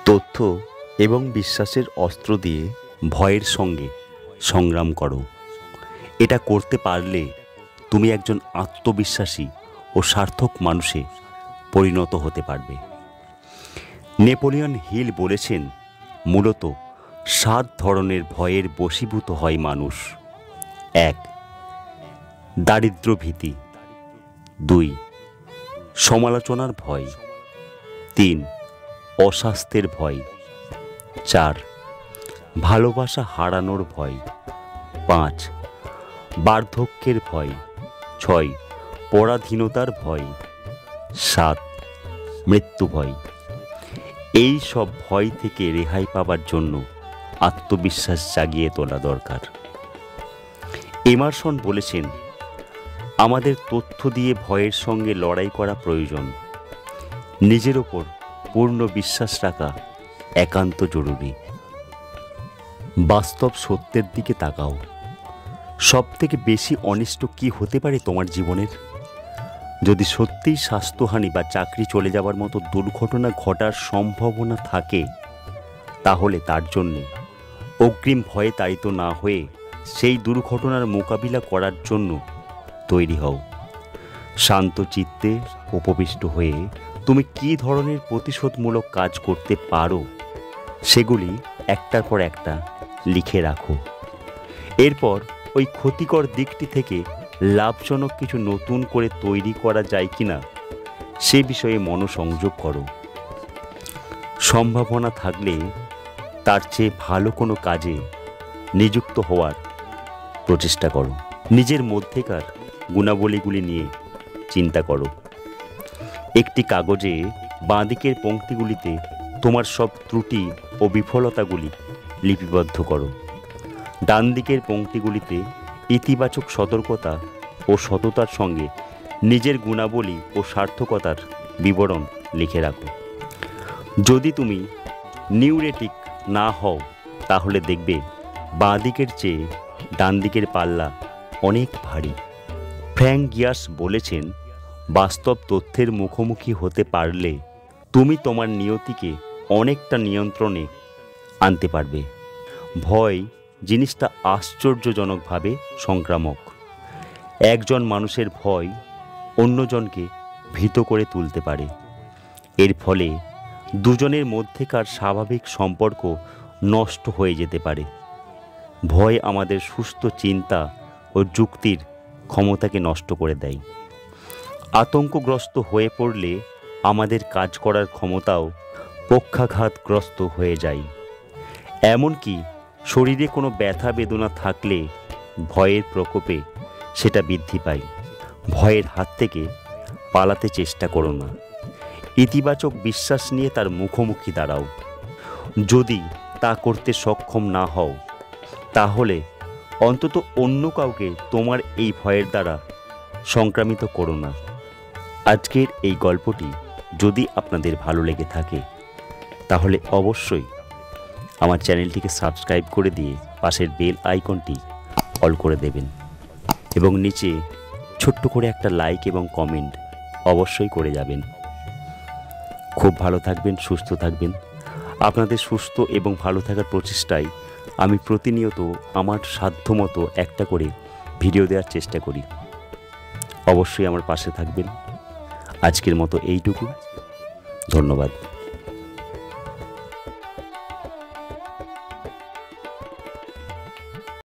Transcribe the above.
তথ্য এবং বিশ্বাসের অস্ত্র দিয়ে ভয়ের সঙ্গে সংগ্রাম করো। এটা করতে পারলে তুমি একজন আত্মবিশ্বাসী ও সার্থক মানুষে পরিণত হতে পারবে। নেপোলিয়ন হিল বলেছেন, মূলত 7 ধরনের ভয়ের বশীভূত হয় মানুষ। 1. দারিদ্র্য ভীতি। 2. সমালোচনার ভয়। 3. অস্বাস্থ্যের ভয়। 4. ভালোবাসা হারানোর ভয়। 5. বার্ধক্যের ভয়। 6. পরাধীনতার ভয়। 7. মৃত্যু ভয়। এই সব ভয় থেকে রেহাই পাবার জন্য আত্মবিশ্বাস জাগিয়ে তোলা দরকার। এমারসন বলেছেন, আমাদের তথ্য দিয়ে ভয়ের সঙ্গে লড়াই করা প্রয়োজন। নিজের ওপর পূর্ণ বিশ্বাস রাখা একান্ত জরুরি। বাস্তব সত্যের দিকে তাকাও। সবথেকে বেশি অনিষ্ট কি হতে পারে তোমার জীবনের? যদি সত্যিই স্বাস্থ্যহানি বা চাকরি চলে যাওয়ার মতো দুর্ঘটনা ঘটার সম্ভাবনা থাকে, তাহলে তার জন্যে অগ্রিম ভয়ে তাড়িত না হয়ে সেই দুর্ঘটনার মোকাবিলা করার জন্য তৈরি হও। শান্ত চিত্তে উপবিষ্ট হয়ে তুমি কী ধরনের প্রতিশোধমূলক কাজ করতে পারো সেগুলি একটার পর একটা লিখে রাখো। এরপর ওই ক্ষতিকর দিকটি থেকে লাভজনক কিছু নতুন করে তৈরি করা যায় কিনা সে বিষয়ে মনোসংযোগ করো। সম্ভাবনা থাকলে তার চেয়ে ভালো কোনো কাজে নিযুক্ত হওয়ার প্রচেষ্টা করো। নিজের মধ্যেকার গুণাবলীগুলি নিয়ে চিন্তা করো। একটি কাগজে বাঁদিকের পংক্তিগুলিতে তোমার সব ত্রুটি ও বিফলতাগুলি লিপিবদ্ধ করো। ডান দিকের পংক্তিগুলিতে ইতিবাচক সতর্কতা ও সততার সঙ্গে নিজের গুণাবলী ও সার্থকতার বিবরণ লিখে রাখো। যদি তুমি নিউরেটিক না হও, তাহলে দেখবে বাঁ দিকের চেয়ে ডান দিকের পাল্লা অনেক ভারী। ফ্র্যাঙ্ক গিয়ার্স বলেছেন, বাস্তব তথ্যের মুখোমুখি হতে পারলে তুমি তোমার নিয়তিকে অনেকটা নিয়ন্ত্রণে আনতে পারবে। ভয় জিনিসটা আশ্চর্যজনকভাবে সংক্রামক। একজন মানুষের ভয় অন্যজনকে ভীত করে তুলতে পারে। এর ফলে দুজনের মধ্যেকার স্বাভাবিক সম্পর্ক নষ্ট হয়ে যেতে পারে। ভয় আমাদের সুস্থ চিন্তা ও যুক্তির ক্ষমতাকে নষ্ট করে দেয়। আতঙ্কগ্রস্ত হয়ে পড়লে আমাদের কাজ করার ক্ষমতাও পক্ষাঘাতগ্রস্ত হয়ে যায়। এমনকি শরীরে কোনো ব্যথা বেদনা থাকলে ভয়ের প্রকোপে সেটা বৃদ্ধি পায়। ভয়ের হাত থেকে পালাতে চেষ্টা করো না, ইতিবাচক বিশ্বাস নিয়ে তার মুখোমুখি দাঁড়াও। যদি তা করতে সক্ষম না হও, তাহলে অন্তত অন্য কাউকে তোমার এই ভয়ের দ্বারা সংক্রামিত করো না। আজকের এই গল্পটি যদি আপনাদের ভালো লেগে থাকে, তাহলে অবশ্যই আমার চ্যানেলটিকে সাবস্ক্রাইব করে দিয়ে পাশের বেল আইকনটি অল করে দেবেন এবং নিচে ছোট্ট করে একটা লাইক এবং কমেন্ট অবশ্যই করে যাবেন। খুব ভালো থাকবেন, সুস্থ থাকবেন। আপনাদের সুস্থ এবং ভালো থাকার প্রচেষ্টায় আমি প্রতিনিয়ত আমার সাধ্যমতো একটা করে ভিডিও দেওয়ার চেষ্টা করি। অবশ্যই আমার পাশে থাকবেন। আজকের মতো এইটুকু। ধন্যবাদ।